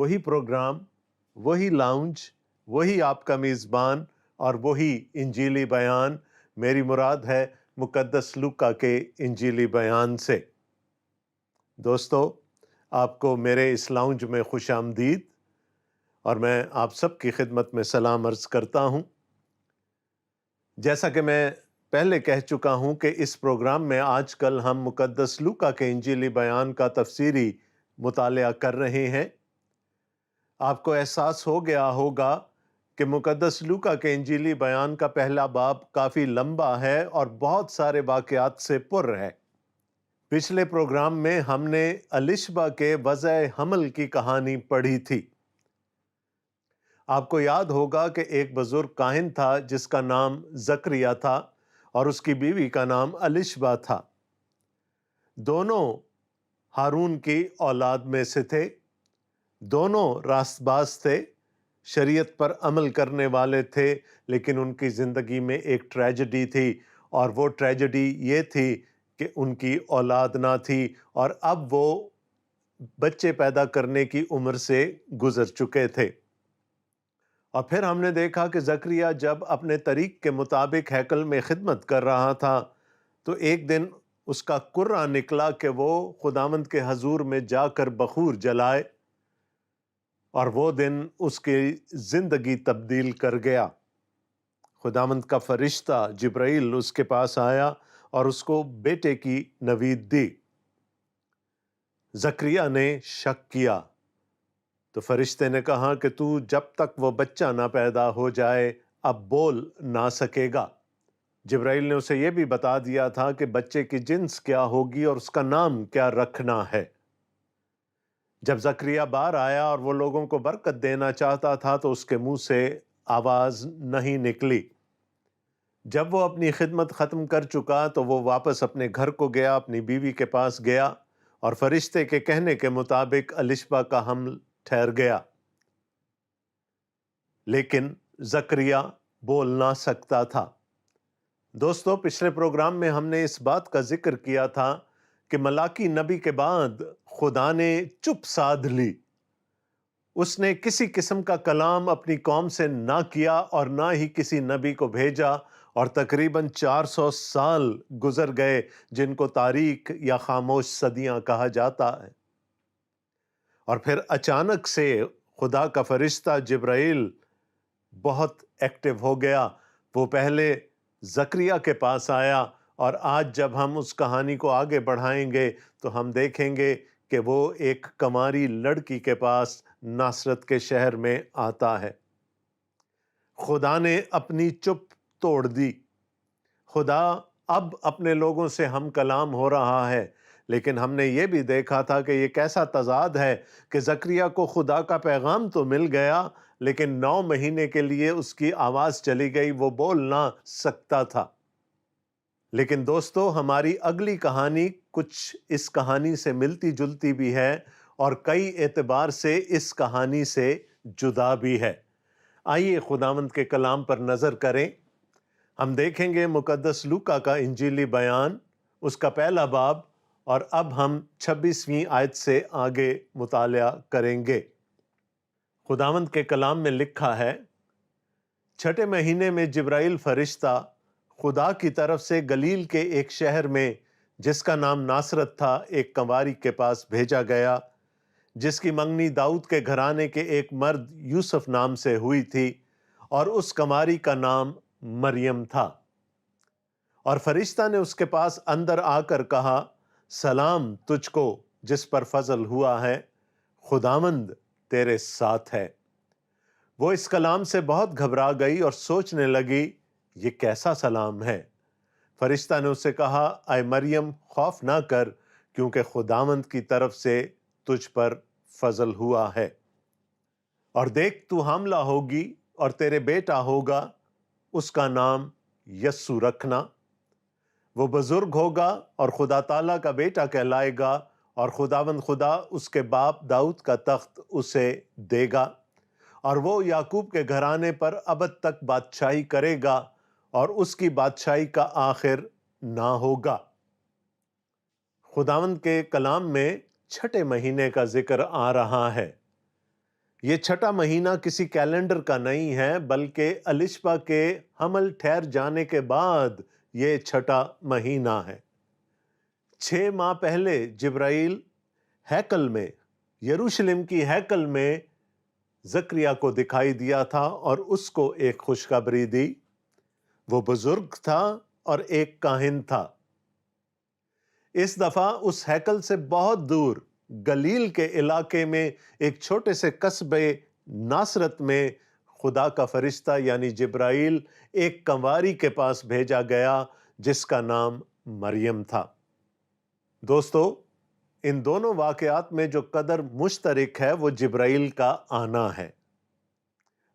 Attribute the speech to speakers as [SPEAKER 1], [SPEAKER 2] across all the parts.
[SPEAKER 1] وہی پروگرام، وہی لاؤنج، وہی آپ کا میزبان اور وہی انجیلی بیان۔ میری مراد ہے مقدس لوکا کے انجیلی بیان سے۔ دوستو، آپ کو میرے اس لاؤنج میں خوش آمدید، اور میں آپ سب کی خدمت میں سلام عرض کرتا ہوں۔ جیسا کہ میں پہلے کہہ چکا ہوں کہ اس پروگرام میں آج کل ہم مقدس لوکا کے انجیلی بیان کا تفسیری مطالعہ کر رہے ہیں۔ آپ کو احساس ہو گیا ہوگا کہ مقدس لوکا کے انجیلی بیان کا پہلا باب کافی لمبا ہے اور بہت سارے واقعات سے پر ہے۔ پچھلے پروگرام میں ہم نے الشبا کے وضع حمل کی کہانی پڑھی تھی۔ آپ کو یاد ہوگا کہ ایک بزرگ کاہن تھا جس کا نام زکریا تھا اور اس کی بیوی کا نام الشبا تھا۔ دونوں ہارون کی اولاد میں سے تھے، دونوں راست باز تھے، شریعت پر عمل کرنے والے تھے، لیکن ان کی زندگی میں ایک ٹریجڈی تھی، اور وہ ٹریجڈی یہ تھی کہ ان کی اولاد نہ تھی، اور اب وہ بچے پیدا کرنے کی عمر سے گزر چکے تھے۔ اور پھر ہم نے دیکھا کہ زکریا جب اپنے طریق کے مطابق ہیکل میں خدمت کر رہا تھا تو ایک دن اس کا کرہ نکلا کہ وہ خداوند کے حضور میں جا کر بخور جلائے، اور وہ دن اس کی زندگی تبدیل کر گیا۔ خداوند کا فرشتہ جبرائیل اس کے پاس آیا اور اس کو بیٹے کی نوید دی۔ زکریا نے شک کیا تو فرشتے نے کہا کہ تو جب تک وہ بچہ نہ پیدا ہو جائے اب بول نہ سکے گا۔ جبرائیل نے اسے یہ بھی بتا دیا تھا کہ بچے کی جنس کیا ہوگی اور اس کا نام کیا رکھنا ہے۔ جب زکریا باہر آیا اور وہ لوگوں کو برکت دینا چاہتا تھا تو اس کے منہ سے آواز نہیں نکلی۔ جب وہ اپنی خدمت ختم کر چکا تو وہ واپس اپنے گھر کو گیا، اپنی بیوی کے پاس گیا، اور فرشتے کے کہنے کے مطابق الشبا کا حمل ٹھہر گیا، لیکن زکریا بول نہ سکتا تھا۔ دوستو، پچھلے پروگرام میں ہم نے اس بات کا ذکر کیا تھا کہ ملاکی نبی کے بعد خدا نے چپ سادھ لی۔ اس نے کسی قسم کا کلام اپنی قوم سے نہ کیا اور نہ ہی کسی نبی کو بھیجا، اور تقریباً 400 سال گزر گئے جن کو تاریک یا خاموش صدیاں کہا جاتا ہے۔ اور پھر اچانک سے خدا کا فرشتہ جبرائیل بہت ایکٹیو ہو گیا۔ وہ پہلے زکریا کے پاس آیا، اور آج جب ہم اس کہانی کو آگے بڑھائیں گے تو ہم دیکھیں گے کہ وہ ایک کماری لڑکی کے پاس ناصرت کے شہر میں آتا ہے۔ خدا نے اپنی چپ توڑ دی۔ خدا اب اپنے لوگوں سے ہم کلام ہو رہا ہے، لیکن ہم نے یہ بھی دیکھا تھا کہ یہ کیسا تضاد ہے کہ زکریا کو خدا کا پیغام تو مل گیا، لیکن 9 مہینے کے لیے اس کی آواز چلی گئی، وہ بول نہ سکتا تھا۔ لیکن دوستو، ہماری اگلی کہانی کچھ اس کہانی سے ملتی جلتی بھی ہے اور کئی اعتبار سے اس کہانی سے جدا بھی ہے۔ آئیے خداوند کے کلام پر نظر کریں۔ ہم دیکھیں گے مقدس لوکا کا انجیلی بیان، اس کا پہلا باب، اور اب ہم 26ویں آیت سے آگے مطالعہ کریں گے۔ خداوند کے کلام میں لکھا ہے، 6 مہینے میں جبرائیل فرشتہ خدا کی طرف سے گلیل کے ایک شہر میں جس کا نام ناصرت تھا ایک کنواری کے پاس بھیجا گیا، جس کی منگنی داؤد کے گھرانے کے ایک مرد یوسف نام سے ہوئی تھی، اور اس کنواری کا نام مریم تھا۔ اور فرشتہ نے اس کے پاس اندر آ کر کہا، سلام تجھ کو جس پر فضل ہوا ہے، خداوند تیرے ساتھ ہے۔ وہ اس کلام سے بہت گھبرا گئی اور سوچنے لگی، یہ کیسا سلام ہے؟ فرشتہ نے اس سے کہا، اے مریم خوف نہ کر، کیونکہ خداوند کی طرف سے تجھ پر فضل ہوا ہے۔ اور دیکھ تو حاملہ ہوگی اور تیرے بیٹا ہوگا، اس کا نام یسوع رکھنا۔ وہ بزرگ ہوگا اور خدا تعالیٰ کا بیٹا کہلائے گا، اور خداوند خدا اس کے باپ داؤد کا تخت اسے دے گا، اور وہ یعقوب کے گھرانے پر ابد تک بادشاہی کرے گا، اور اس کی بادشاہی کا آخر نہ ہوگا۔ خداوند کے کلام میں 6 مہینے کا ذکر آ رہا ہے۔ یہ چھٹا مہینہ کسی کیلنڈر کا نہیں ہے بلکہ الشبہ کے حمل ٹھہر جانے کے بعد یہ چھٹا مہینہ ہے۔ 6 ماہ پہلے جبرائیل ہیکل میں، یروشلم کی ہیکل میں زکریا کو دکھائی دیا تھا اور اس کو ایک خوشخبری دی۔ وہ بزرگ تھا اور ایک کاہن تھا۔ اس دفعہ اس ہیکل سے بہت دور گلیل کے علاقے میں ایک چھوٹے سے قصبے ناصرت میں خدا کا فرشتہ یعنی جبرائیل ایک کنواری کے پاس بھیجا گیا جس کا نام مریم تھا۔ دوستو، ان دونوں واقعات میں جو قدر مشترک ہے وہ جبرائیل کا آنا ہے۔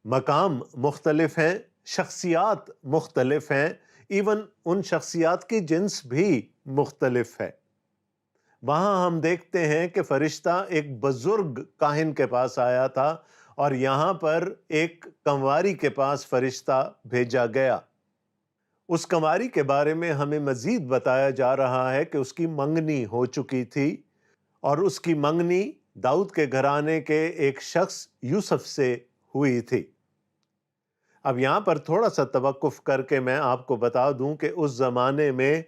[SPEAKER 1] مقام مختلف ہیں، شخصیات مختلف ہیں، ایون ان شخصیات کی جنس بھی مختلف ہے۔ وہاں ہم دیکھتے ہیں کہ فرشتہ ایک بزرگ کاہن کے پاس آیا تھا اور یہاں پر ایک کنواری کے پاس فرشتہ بھیجا گیا۔ اس کنواری کے بارے میں ہمیں مزید بتایا جا رہا ہے کہ اس کی منگنی ہو چکی تھی اور اس کی منگنی داؤد کے گھرانے کے ایک شخص یوسف سے ہوئی تھی۔ اب یہاں پر تھوڑا سا توقف کر کے میں آپ کو بتا دوں کہ اس زمانے میں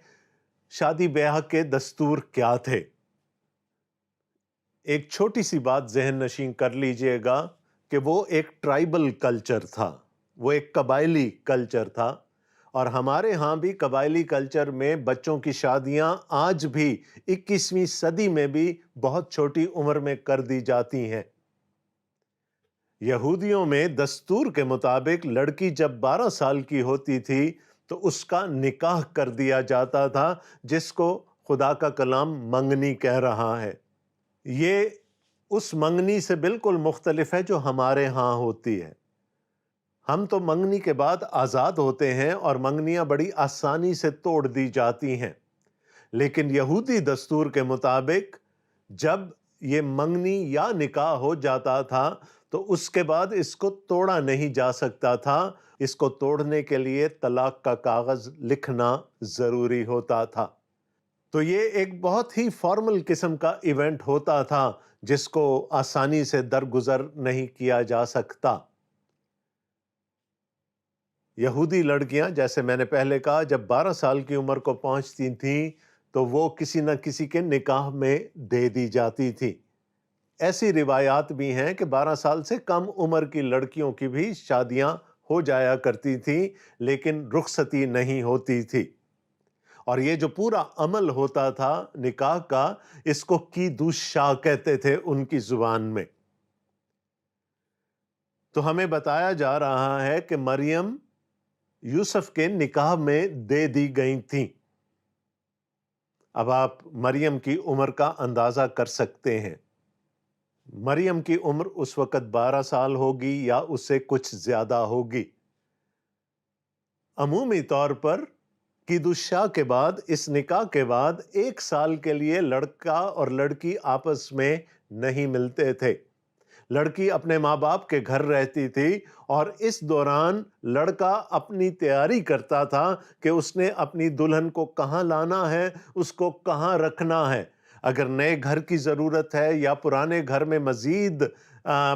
[SPEAKER 1] شادی بیاہ کے دستور کیا تھے۔ ایک چھوٹی سی بات ذہن نشین کر لیجئے گا کہ وہ ایک ٹرائبل کلچر تھا، وہ ایک قبائلی کلچر تھا، اور ہمارے ہاں بھی قبائلی کلچر میں بچوں کی شادیاں آج بھی 21ویں صدی میں بھی بہت چھوٹی عمر میں کر دی جاتی ہیں۔ یہودیوں میں دستور کے مطابق لڑکی جب 12 سال کی ہوتی تھی تو اس کا نکاح کر دیا جاتا تھا، جس کو خدا کا کلام منگنی کہہ رہا ہے۔ یہ اس منگنی سے بالکل مختلف ہے جو ہمارے ہاں ہوتی ہے۔ ہم تو منگنی کے بعد آزاد ہوتے ہیں اور منگنیاں بڑی آسانی سے توڑ دی جاتی ہیں، لیکن یہودی دستور کے مطابق جب یہ منگنی یا نکاح ہو جاتا تھا تو اس کے بعد اس کو توڑا نہیں جا سکتا تھا۔ اس کو توڑنے کے لیے طلاق کا کاغذ لکھنا ضروری ہوتا تھا۔ تو یہ ایک بہت ہی فارمل قسم کا ایونٹ ہوتا تھا جس کو آسانی سے درگزر نہیں کیا جا سکتا۔ یہودی لڑکیاں، جیسے میں نے پہلے کہا، جب 12 سال کی عمر کو پہنچتی تھیں تو وہ کسی نہ کسی کے نکاح میں دے دی جاتی تھی۔ ایسی روایات بھی ہیں کہ 12 سال سے کم عمر کی لڑکیوں کی بھی شادیاں ہو جایا کرتی تھیں، لیکن رخصتی نہیں ہوتی تھی۔ اور یہ جو پورا عمل ہوتا تھا نکاح کا، اس کو کیدوش شاہ کہتے تھے ان کی زبان میں۔ تو ہمیں بتایا جا رہا ہے کہ مریم یوسف کے نکاح میں دے دی گئی تھیں۔ اب آپ مریم کی عمر کا اندازہ کر سکتے ہیں۔ مریم کی عمر اس وقت 12 سال ہوگی یا اس سے کچھ زیادہ ہوگی۔ عمومی طور پر کیدوش شاہ کے بعد، اس نکاح کے بعد 1 سال کے لیے لڑکا اور لڑکی آپس میں نہیں ملتے تھے۔ لڑکی اپنے ماں باپ کے گھر رہتی تھی اور اس دوران لڑکا اپنی تیاری کرتا تھا کہ اس نے اپنی دلہن کو کہاں لانا ہے، اس کو کہاں رکھنا ہے۔ اگر نئے گھر کی ضرورت ہے یا پرانے گھر میں مزید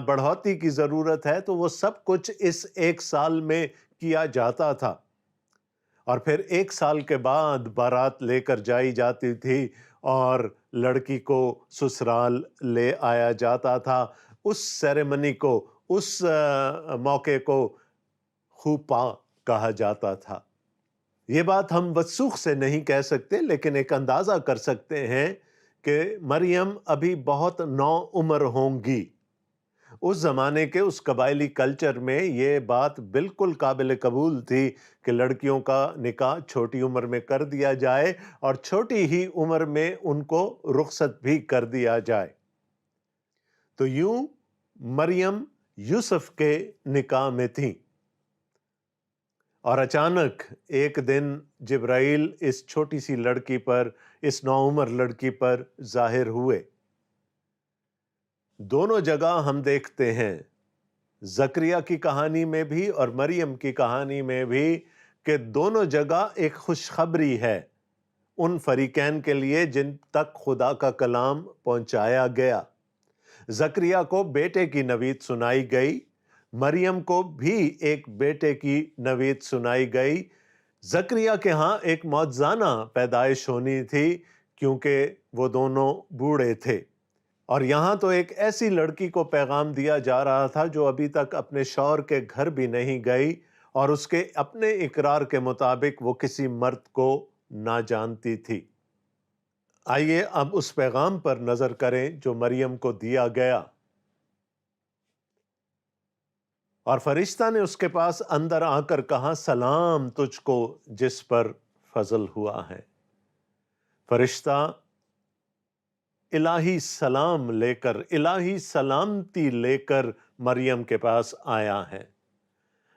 [SPEAKER 1] بڑھوتی کی ضرورت ہے تو وہ سب کچھ اس 1 سال میں کیا جاتا تھا۔ اور پھر 1 سال کے بعد بارات لے کر جائی جاتی تھی اور لڑکی کو سسرال لے آیا جاتا تھا۔ اس سیریمنی کو، اس موقع کو خوپا کہا جاتا تھا۔ یہ بات ہم وثوق سے نہیں کہہ سکتے، لیکن ایک اندازہ کر سکتے ہیں کہ مریم ابھی بہت نو عمر ہوں گی۔ اس زمانے کے اس قبائلی کلچر میں یہ بات بالکل قابل قبول تھی کہ لڑکیوں کا نکاح چھوٹی عمر میں کر دیا جائے اور چھوٹی ہی عمر میں ان کو رخصت بھی کر دیا جائے۔ تو یوں مریم یوسف کے نکاح میں تھیں اور اچانک ایک دن جبرائیل اس چھوٹی سی لڑکی پر، اس نوعمر لڑکی پر ظاہر ہوئے۔ دونوں جگہ ہم دیکھتے ہیں، زکریا کی کہانی میں بھی اور مریم کی کہانی میں بھی، کہ دونوں جگہ ایک خوشخبری ہے ان فریقین کے لیے جن تک خدا کا کلام پہنچایا گیا۔ زکریا کو بیٹے کی نوید سنائی گئی، مریم کو بھی ایک بیٹے کی نوید سنائی گئی۔ زکریا کے ہاں ایک معجزانہ پیدائش ہونی تھی کیونکہ وہ دونوں بوڑھے تھے، اور یہاں تو ایک ایسی لڑکی کو پیغام دیا جا رہا تھا جو ابھی تک اپنے شوہر کے گھر بھی نہیں گئی، اور اس کے اپنے اقرار کے مطابق وہ کسی مرد کو نہ جانتی تھی۔ آئیے اب اس پیغام پر نظر کریں جو مریم کو دیا گیا۔ اور فرشتہ نے اس کے پاس اندر آ کر کہا، سلام تجھ کو جس پر فضل ہوا ہے۔ فرشتہ الہی سلام لے کر، الہی سلامتی لے کر مریم کے پاس آیا ہے۔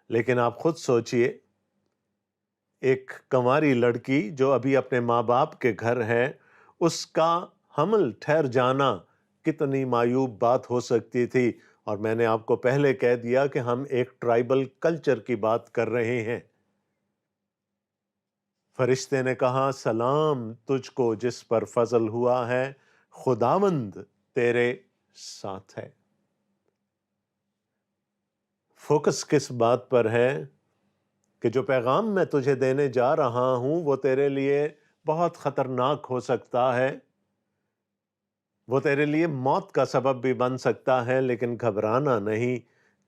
[SPEAKER 1] لیکن آپ خود سوچئے، ایک کنواری لڑکی جو ابھی اپنے ماں باپ کے گھر ہے، اس کا حمل ٹھہر جانا کتنی معیوب بات ہو سکتی تھی۔ اور میں نے آپ کو پہلے کہہ دیا کہ ہم ایک ٹرائبل کلچر کی بات کر رہے ہیں۔ فرشتے نے کہا، سلام تجھ کو جس پر فضل ہوا ہے، خداوند تیرے ساتھ ہے۔ فوکس کس بات پر ہے؟ کہ جو پیغام میں تجھے دینے جا رہا ہوں وہ تیرے لیے بہت خطرناک ہو سکتا ہے، وہ تیرے لیے موت کا سبب بھی بن سکتا ہے، لیکن گھبرانا نہیں،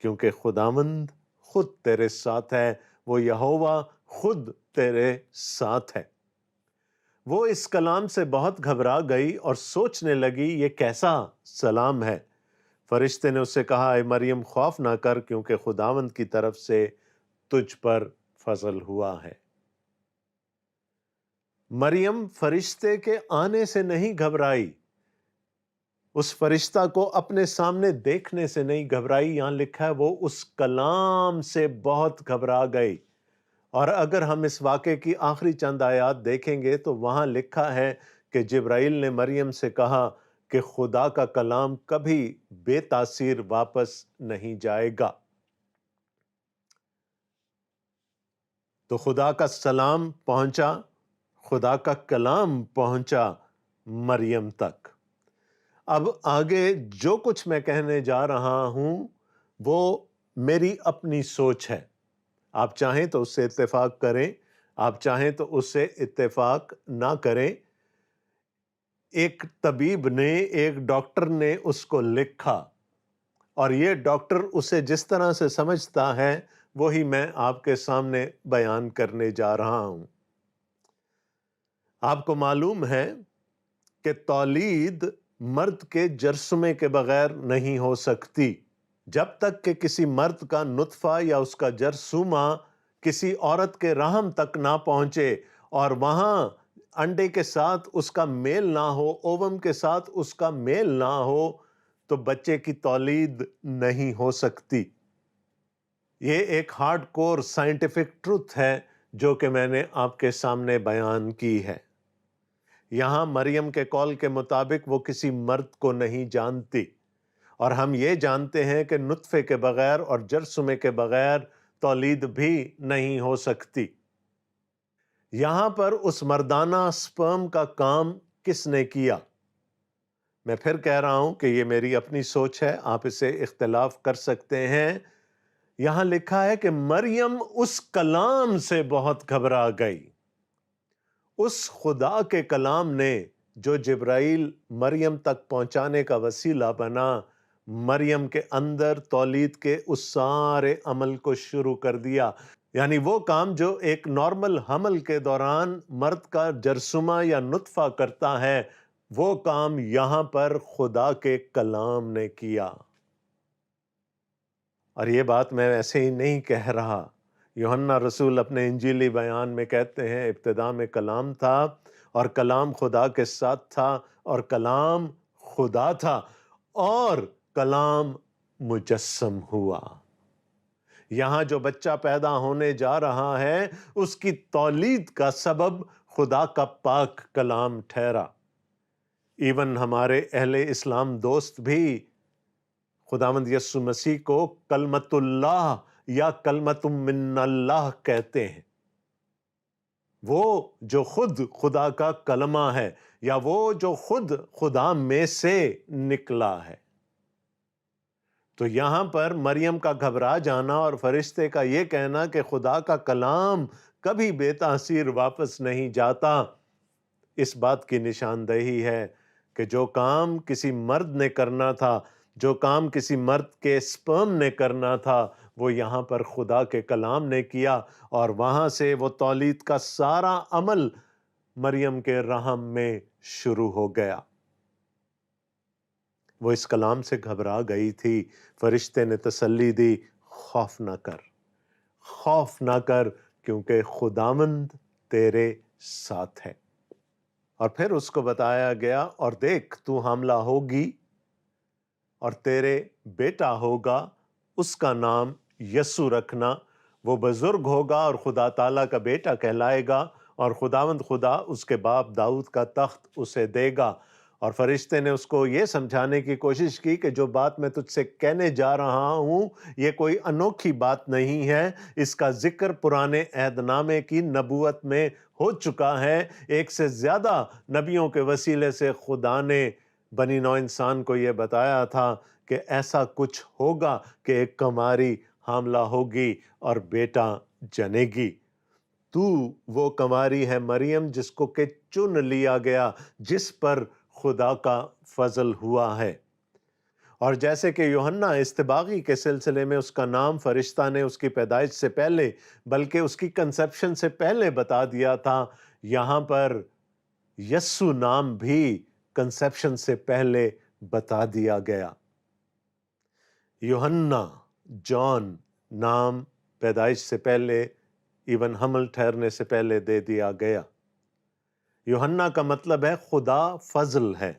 [SPEAKER 1] کیونکہ خداوند خود تیرے ساتھ ہے، وہ یہوہ خود تیرے ساتھ ہے۔ وہ اس کلام سے بہت گھبرا گئی اور سوچنے لگی، یہ کیسا سلام ہے؟ فرشتے نے اس سے کہا، اے مریم خوف نہ کر، کیونکہ خداوند کی طرف سے تجھ پر فضل ہوا ہے۔ مریم فرشتے کے آنے سے نہیں گھبرائی، اس فرشتہ کو اپنے سامنے دیکھنے سے نہیں گھبرائی، یہاں لکھا ہے وہ اس کلام سے بہت گھبرا گئی۔ اور اگر ہم اس واقعے کی آخری چند آیات دیکھیں گے تو وہاں لکھا ہے کہ جبرائیل نے مریم سے کہا کہ خدا کا کلام کبھی بے تاثیر واپس نہیں جائے گا۔ تو خدا کا سلام پہنچا، خدا کا کلام پہنچا مریم تک۔ اب آگے جو کچھ میں کہنے جا رہا ہوں وہ میری اپنی سوچ ہے، آپ چاہیں تو اس سے اتفاق کریں، آپ چاہیں تو اس سے اتفاق نہ کریں۔ ایک طبیب نے، ایک ڈاکٹر نے اس کو لکھا، اور یہ ڈاکٹر اسے جس طرح سے سمجھتا ہے وہی میں آپ کے سامنے بیان کرنے جا رہا ہوں۔ آپ کو معلوم ہے کہ تولید مرد کے جرثومے کے بغیر نہیں ہو سکتی۔ جب تک کہ کسی مرد کا نطفہ یا اس کا جرثومہ کسی عورت کے رحم تک نہ پہنچے اور وہاں انڈے کے ساتھ اس کا میل نہ ہو، اووم کے ساتھ اس کا میل نہ ہو، تو بچے کی تولید نہیں ہو سکتی۔ یہ ایک ہارڈ کور سائنٹیفک ٹروتھ ہے جو کہ میں نے آپ کے سامنے بیان کی ہے۔ یہاں مریم کے قول کے مطابق وہ کسی مرد کو نہیں جانتی، اور ہم یہ جانتے ہیں کہ نطفے کے بغیر اور جرثومے کے بغیر تولید بھی نہیں ہو سکتی۔ یہاں پر اس مردانہ سپرم کا کام کس نے کیا؟ میں پھر کہہ رہا ہوں کہ یہ میری اپنی سوچ ہے، آپ اسے اختلاف کر سکتے ہیں۔ یہاں لکھا ہے کہ مریم اس کلام سے بہت گھبرا گئی۔ اس خدا کے کلام نے جو جبرائیل مریم تک پہنچانے کا وسیلہ بنا، مریم کے اندر تولید کے اس سارے عمل کو شروع کر دیا۔ یعنی وہ کام جو ایک نارمل حمل کے دوران مرد کا جرثومہ یا نطفہ کرتا ہے، وہ کام یہاں پر خدا کے کلام نے کیا۔ اور یہ بات میں ایسے ہی نہیں کہہ رہا۔ یوحنا رسول اپنے انجیلی بیان میں کہتے ہیں، ابتدا میں کلام تھا اور کلام خدا کے ساتھ تھا اور کلام خدا تھا اور کلام مجسم ہوا۔ یہاں جو بچہ پیدا ہونے جا رہا ہے اس کی تولید کا سبب خدا کا پاک کلام ٹھہرا۔ ایون ہمارے اہل اسلام دوست بھی خداوند یسوع مسیح کو کلمت اللہ یا کلمت من اللہ کہتے ہیں۔ وہ جو خود خدا کا کلمہ ہے، یا وہ جو خود خدا میں سے نکلا ہے۔ تو یہاں پر مریم کا گھبرا جانا اور فرشتے کا یہ کہنا کہ خدا کا کلام کبھی بے تاثیر واپس نہیں جاتا، اس بات کی نشاندہی ہے کہ جو کام کسی مرد نے کرنا تھا، جو کام کسی مرد کے سپرم نے کرنا تھا، وہ یہاں پر خدا کے کلام نے کیا، اور وہاں سے وہ تولید کا سارا عمل مریم کے رحم میں شروع ہو گیا۔ وہ اس کلام سے گھبرا گئی تھی، فرشتے نے تسلی دی، خوف نہ کر، خوف نہ کر، کیونکہ خداوند تیرے ساتھ ہے۔ اور پھر اس کو بتایا گیا، اور دیکھ تو حاملہ ہوگی اور تیرے بیٹا ہوگا، اس کا نام یسوع رکھنا، وہ بزرگ ہوگا اور خدا تعالیٰ کا بیٹا کہلائے گا، اور خداوند خدا اس کے باپ داؤد کا تخت اسے دے گا۔ اور فرشتے نے اس کو یہ سمجھانے کی کوشش کی کہ جو بات میں تجھ سے کہنے جا رہا ہوں یہ کوئی انوکھی بات نہیں ہے، اس کا ذکر پرانے عہد نامے کی نبوت میں ہو چکا ہے، ایک سے زیادہ نبیوں کے وسیلے سے خدا نے بنی نوع انسان کو یہ بتایا تھا کہ ایسا کچھ ہوگا کہ ایک کماری حاملہ ہوگی اور بیٹا جنے گی۔ تو وہ کماری ہے مریم جس کو کہ چن لیا گیا، جس پر خدا کا فضل ہوا ہے۔ اور جیسے کہ یوحنا استباغی کے سلسلے میں اس کا نام فرشتہ نے اس کی پیدائش سے پہلے بلکہ اس کی کنسیپشن سے پہلے بتا دیا تھا، یہاں پر یسوع نام بھی کنسیپشن سے پہلے بتا دیا گیا۔ یوحنا، جان نام پیدائش سے پہلے، ایون حمل ٹھہرنے سے پہلے دے دیا گیا۔ یوحنا کا مطلب ہے خدا فضل ہے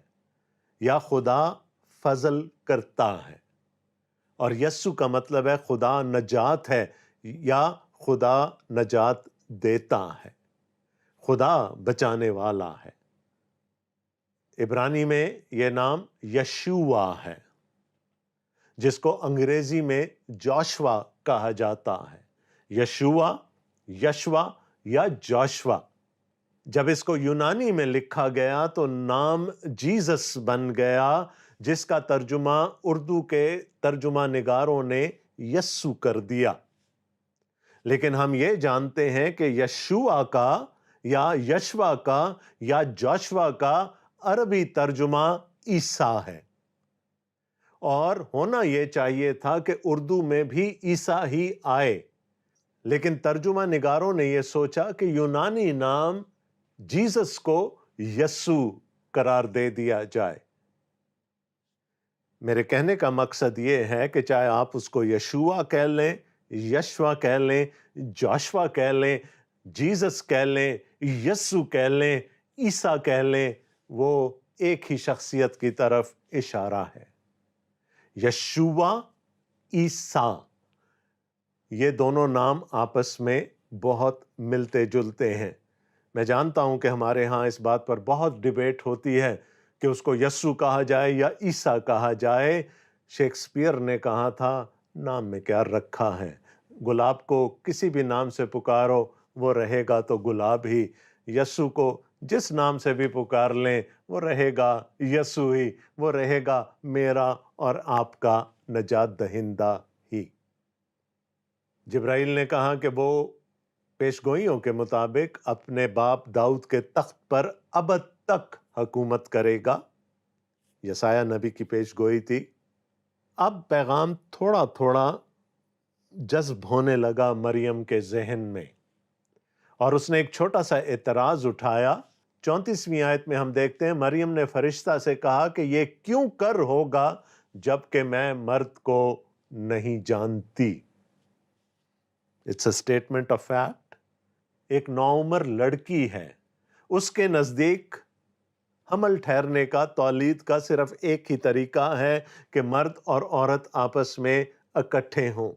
[SPEAKER 1] یا خدا فضل کرتا ہے، اور یسوع کا مطلب ہے خدا نجات ہے یا خدا نجات دیتا ہے، خدا بچانے والا ہے۔ عبرانی میں یہ نام یشوع ہے، جس کو انگریزی میں جوشوا کہا جاتا ہے۔ یشوع، یشوا یا جوشوا۔ جب اس کو یونانی میں لکھا گیا تو نام جیزس بن گیا، جس کا ترجمہ اردو کے ترجمہ نگاروں نے یسوع کر دیا۔ لیکن ہم یہ جانتے ہیں کہ یشوع کا یا یشوا کا یا جوشوا کا عربی ترجمہ عیسیٰ ہے، اور ہونا یہ چاہیے تھا کہ اردو میں بھی عیسیٰ ہی آئے، لیکن ترجمہ نگاروں نے یہ سوچا کہ یونانی نام جیزس کو یسوع قرار دے دیا جائے۔ میرے کہنے کا مقصد یہ ہے کہ چاہے آپ اس کو یشوع کہہ لیں، یشوا کہہ لیں، جوشوا کہہ لیں، جیزس کہہ لیں، یسوع کہہ لیں، عیسیٰ کہہ لیں، وہ ایک ہی شخصیت کی طرف اشارہ ہے۔ یشوع، عیسیٰ، یہ دونوں نام آپس میں بہت ملتے جلتے ہیں۔ میں جانتا ہوں کہ ہمارے ہاں اس بات پر بہت ڈیبیٹ ہوتی ہے کہ اس کو یسوع کہا جائے یا عیسیٰ کہا جائے۔ شیکسپیئر نے کہا تھا، نام میں کیا رکھا ہے، گلاب کو کسی بھی نام سے پکارو وہ رہے گا تو گلاب ہی، یسوع کو جس نام سے بھی پکار لیں وہ رہے گا یسوع ہی، وہ رہے گا میرا اور آپ کا نجات دہندہ ہی۔ جبرائیل نے کہا کہ وہ پیش گوئیوں کے مطابق اپنے باپ داؤد کے تخت پر ابد تک حکومت کرے گا۔ یسایہ نبی کی پیش گوئی تھی۔ اب پیغام تھوڑا تھوڑا جذب ہونے لگا مریم کے ذہن میں، اور اس نے ایک چھوٹا سا اعتراض اٹھایا۔ 34ویں آیت میں ہم دیکھتے ہیں مریم نے فرشتہ سے کہا کہ یہ کیوں کر ہوگا جب کہ میں مرد کو نہیں جانتی۔ It's a statement of fact. ایک نوعمر لڑکی ہے، اس کے نزدیک حمل ٹھہرنے کا، تولید کا صرف ایک ہی طریقہ ہے کہ مرد اور عورت آپس میں اکٹھے ہوں،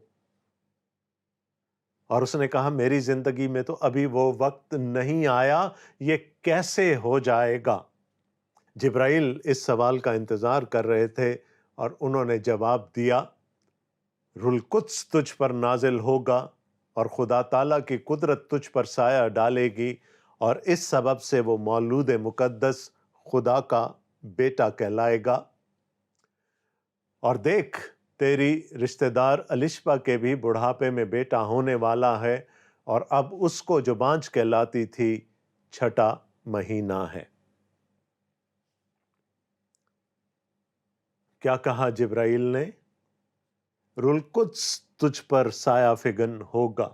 [SPEAKER 1] اور اس نے کہا میری زندگی میں تو ابھی وہ وقت نہیں آیا، یہ کیسے ہو جائے گا؟ جبرائیل اس سوال کا انتظار کر رہے تھے اور انہوں نے جواب دیا، روح القدس تجھ پر نازل ہوگا اور خدا تعالیٰ کی قدرت تجھ پر سایہ ڈالے گی، اور اس سبب سے وہ مولود مقدس خدا کا بیٹا کہلائے گا۔ اور دیکھ تیری رشتہ دار الشبا کے بھی بڑھاپے میں بیٹا ہونے والا ہے، اور اب اس کو جو بانجھ کہلاتی تھی 6واں مہینہ ہے۔ کیا کہا جبرائیل نے؟ روح القدس تجھ پر سایہ فگن ہوگا،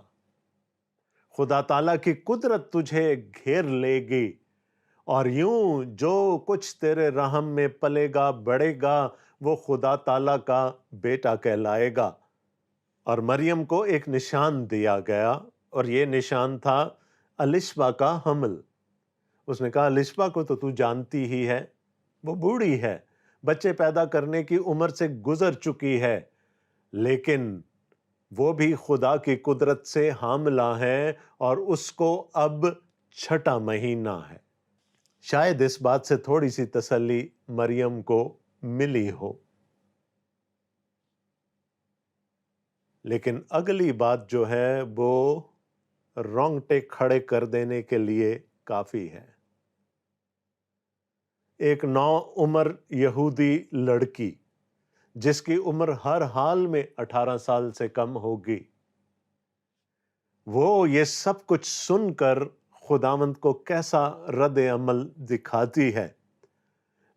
[SPEAKER 1] خدا تعالیٰ کی قدرت تجھے گھیر لے گی، اور یوں جو کچھ تیرے رحم میں پلے گا بڑھے گا وہ خدا تعالیٰ کا بیٹا کہلائے گا۔ اور مریم کو ایک نشان دیا گیا، اور یہ نشان تھا الشبا کا حمل۔ اس نے کہا الشبا کو تو جانتی ہی ہے، وہ بوڑھی ہے، بچے پیدا کرنے کی عمر سے گزر چکی ہے، لیکن وہ بھی خدا کی قدرت سے حاملہ ہے، اور اس کو اب 6واں مہینہ ہے۔ شاید اس بات سے تھوڑی سی تسلی مریم کو ملی ہو، لیکن اگلی بات جو ہے وہ رونگٹے کھڑے کر دینے کے لیے کافی ہے۔ ایک نوعمر یہودی لڑکی جس کی عمر ہر حال میں 18 سال سے کم ہوگی، وہ یہ سب کچھ سن کر خداوند کو کیسا رد عمل دکھاتی ہے۔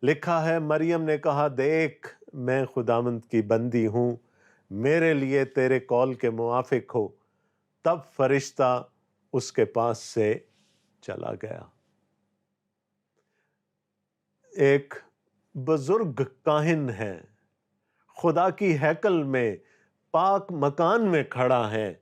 [SPEAKER 1] لکھا ہے مریم نے کہا دیکھ میں خداوند کی بندی ہوں، میرے لیے تیرے قول کے موافق ہو۔ تب فرشتہ اس کے پاس سے چلا گیا۔ ایک بزرگ کاہن ہے، خدا کی ہیکل میں پاک مکان میں کھڑا ہے،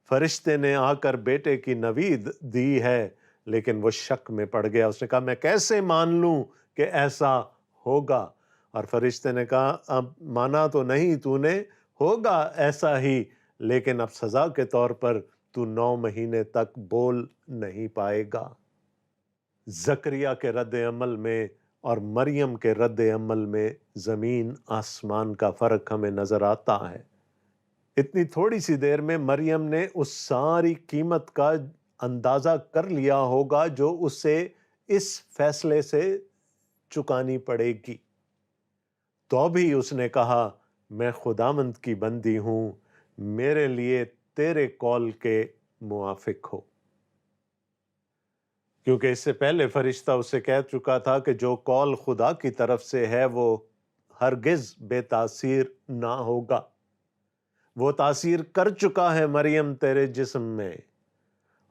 [SPEAKER 1] فرشتے نے آ کر بیٹے کی نوید دی ہے، لیکن وہ شک میں پڑ گیا۔ اس نے کہا میں کیسے مان لوں کہ ایسا ہوگا؟ اور فرشتے نے کہا اب مانا تو نہیں تو نے، ہوگا ایسا ہی، لیکن اب سزا کے طور پر تو 9 مہینے تک بول نہیں پائے گا۔ زکریا کے رد عمل میں اور مریم کے رد عمل میں زمین آسمان کا فرق ہمیں نظر آتا ہے۔ اتنی تھوڑی سی دیر میں مریم نے اس ساری قیمت کا اندازہ کر لیا ہوگا جو اسے اس فیصلے سے چکانی پڑے گی، تو بھی اس نے کہا میں خداوند کی بندی ہوں، میرے لیے تیرے قول کے موافق ہو۔ کیونکہ اس سے پہلے فرشتہ اسے کہہ چکا تھا کہ جو قول خدا کی طرف سے ہے وہ ہرگز بے تاثیر نہ ہوگا۔ وہ تاثیر کر چکا ہے مریم تیرے جسم میں،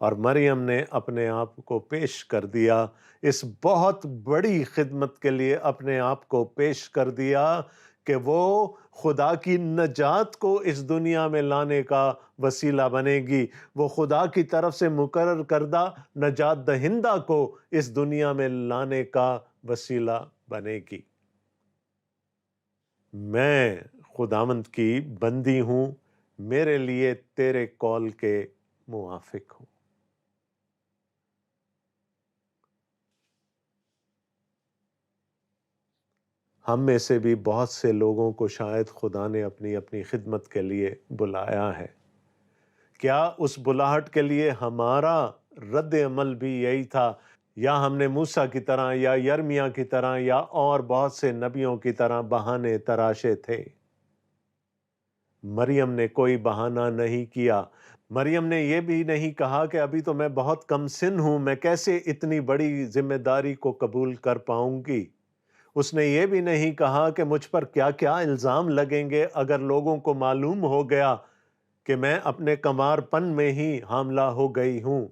[SPEAKER 1] اور مریم نے اپنے آپ کو پیش کر دیا، اس بہت بڑی خدمت کے لیے اپنے آپ کو پیش کر دیا کہ وہ خدا کی نجات کو اس دنیا میں لانے کا وسیلہ بنے گی، وہ خدا کی طرف سے مقرر کردہ نجات دہندہ کو اس دنیا میں لانے کا وسیلہ بنے گی۔ میں خداوند کی بندی ہوں، میرے لیے تیرے قول کے موافق ہوں۔ ہم میں سے بھی بہت سے لوگوں کو شاید خدا نے اپنی اپنی خدمت کے لیے بلایا ہے۔ کیا اس بلاہٹ کے لیے ہمارا رد عمل بھی یہی تھا، یا ہم نے موسیٰ کی طرح یا یرمیاہ کی طرح یا اور بہت سے نبیوں کی طرح بہانے تراشے تھے؟ مریم نے کوئی بہانہ نہیں کیا۔ مریم نے یہ بھی نہیں کہا کہ ابھی تو میں بہت کم سن ہوں، میں کیسے اتنی بڑی ذمہ داری کو قبول کر پاؤں گی۔ اس نے یہ بھی نہیں کہا کہ مجھ پر کیا کیا الزام لگیں گے اگر لوگوں کو معلوم ہو گیا کہ میں اپنے کنوار پن میں ہی حاملہ ہو گئی ہوں۔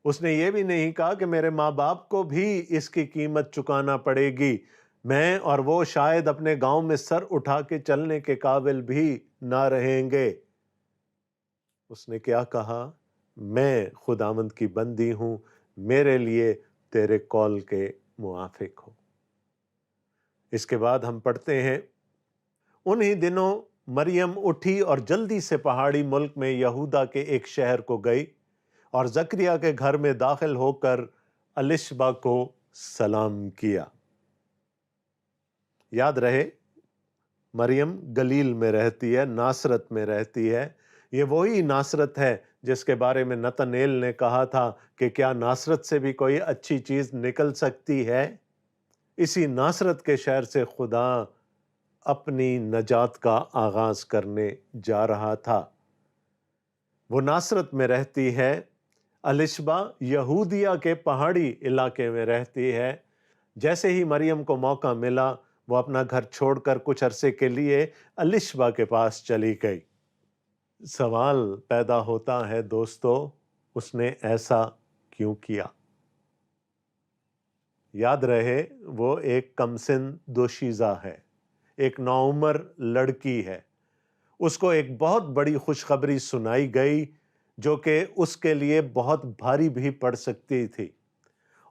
[SPEAKER 1] اس نے یہ بھی نہیں کہا کہ میرے ماں باپ کو بھی اس کی قیمت چکانا پڑے گی، میں اور وہ شاید اپنے گاؤں میں سر اٹھا کے چلنے کے قابل بھی نہ رہیں گے۔ اس نے کیا کہا؟ میں خداوند کی بندی ہوں، میرے لیے تیرے قول کے موافق ہو۔ اس کے بعد ہم پڑھتے ہیں انہی دنوں مریم اٹھی اور جلدی سے پہاڑی ملک میں یہودا کے ایک شہر کو گئی، اور زکریا کے گھر میں داخل ہو کر الشبا کو سلام کیا۔ یاد رہے مریم گلیل میں رہتی ہے، ناصرت میں رہتی ہے۔ یہ وہی ناصرت ہے جس کے بارے میں نتنیل نے کہا تھا کہ کیا ناصرت سے بھی کوئی اچھی چیز نکل سکتی ہے؟ اسی ناصرت کے شہر سے خدا اپنی نجات کا آغاز کرنے جا رہا تھا۔ وہ ناصرت میں رہتی ہے، الشبا یہودیہ کے پہاڑی علاقے میں رہتی ہے۔ جیسے ہی مریم کو موقع ملا وہ اپنا گھر چھوڑ کر کچھ عرصے کے لیے الشبا کے پاس چلی گئی۔ سوال پیدا ہوتا ہے دوستو، اس نے ایسا کیوں کیا؟ یاد رہے وہ ایک کمسن دوشیزہ ہے، ایک نوعمر لڑکی ہے۔ اس کو ایک بہت بڑی خوشخبری سنائی گئی جو کہ اس کے لیے بہت بھاری بھی پڑ سکتی تھی،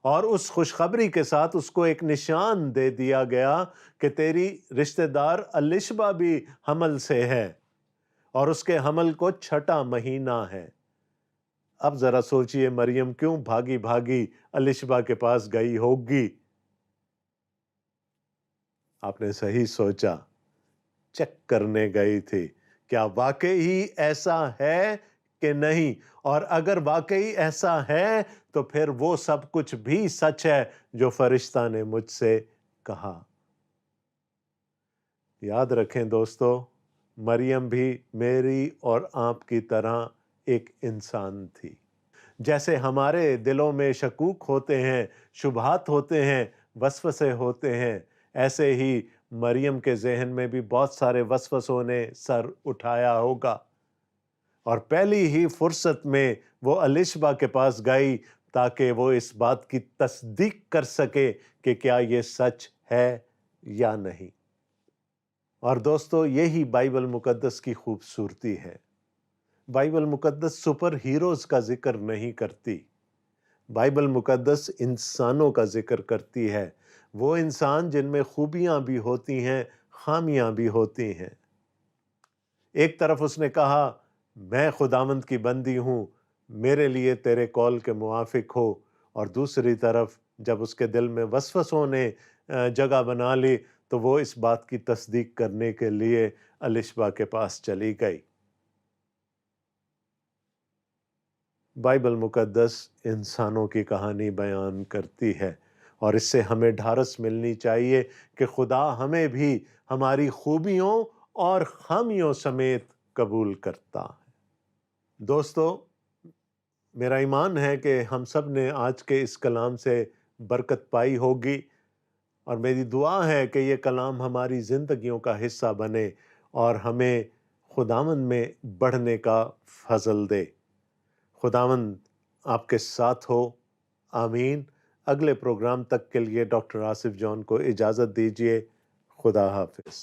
[SPEAKER 1] اور اس خوشخبری کے ساتھ اس کو ایک نشان دے دیا گیا کہ تیری رشتہ دار الشبا بھی حمل سے ہے اور اس کے حمل کو 6واں مہینہ ہے۔ اب ذرا سوچئے مریم کیوں بھاگی بھاگی الشبا کے پاس گئی ہوگی؟ آپ نے صحیح سوچا، چیک کرنے گئی تھی کیا واقعی ایسا ہے کہ نہیں، اور اگر واقعی ایسا ہے تو پھر وہ سب کچھ بھی سچ ہے جو فرشتہ نے مجھ سے کہا۔ یاد رکھیں دوستو، مریم بھی میری اور آپ کی طرح ایک انسان تھی۔ جیسے ہمارے دلوں میں شکوک ہوتے ہیں، شبہات ہوتے ہیں، وسوسے ہوتے ہیں، ایسے ہی مریم کے ذہن میں بھی بہت سارے وسوسوں نے سر اٹھایا ہوگا، اور پہلی ہی فرصت میں وہ الشبا کے پاس گئی تاکہ وہ اس بات کی تصدیق کر سکے کہ کیا یہ سچ ہے یا نہیں۔ اور دوستو یہی بائبل مقدس کی خوبصورتی ہے۔ بائبل مقدس سپر ہیروز کا ذکر نہیں کرتی، بائبل مقدس انسانوں کا ذکر کرتی ہے، وہ انسان جن میں خوبیاں بھی ہوتی ہیں، خامیاں بھی ہوتی ہیں۔ ایک طرف اس نے کہا میں خداوند کی بندی ہوں، میرے لیے تیرے قول کے موافق ہو، اور دوسری طرف جب اس کے دل میں وسوسوں نے جگہ بنا لی تو وہ اس بات کی تصدیق کرنے کے لیے الشبا کے پاس چلی گئی۔ بائبل مقدس انسانوں کی کہانی بیان کرتی ہے، اور اس سے ہمیں ڈھارس ملنی چاہیے کہ خدا ہمیں بھی ہماری خوبیوں اور خامیوں سمیت قبول کرتا ہے۔ دوستو، میرا ایمان ہے کہ ہم سب نے آج کے اس کلام سے برکت پائی ہوگی، اور میری دعا ہے کہ یہ کلام ہماری زندگیوں کا حصہ بنے اور ہمیں خداوند میں بڑھنے کا فضل دے۔ خداوند آپ کے ساتھ ہو، آمین۔ اگلے پروگرام تک کے لیے ڈاکٹر آصف جون کو اجازت دیجیے۔ خدا حافظ۔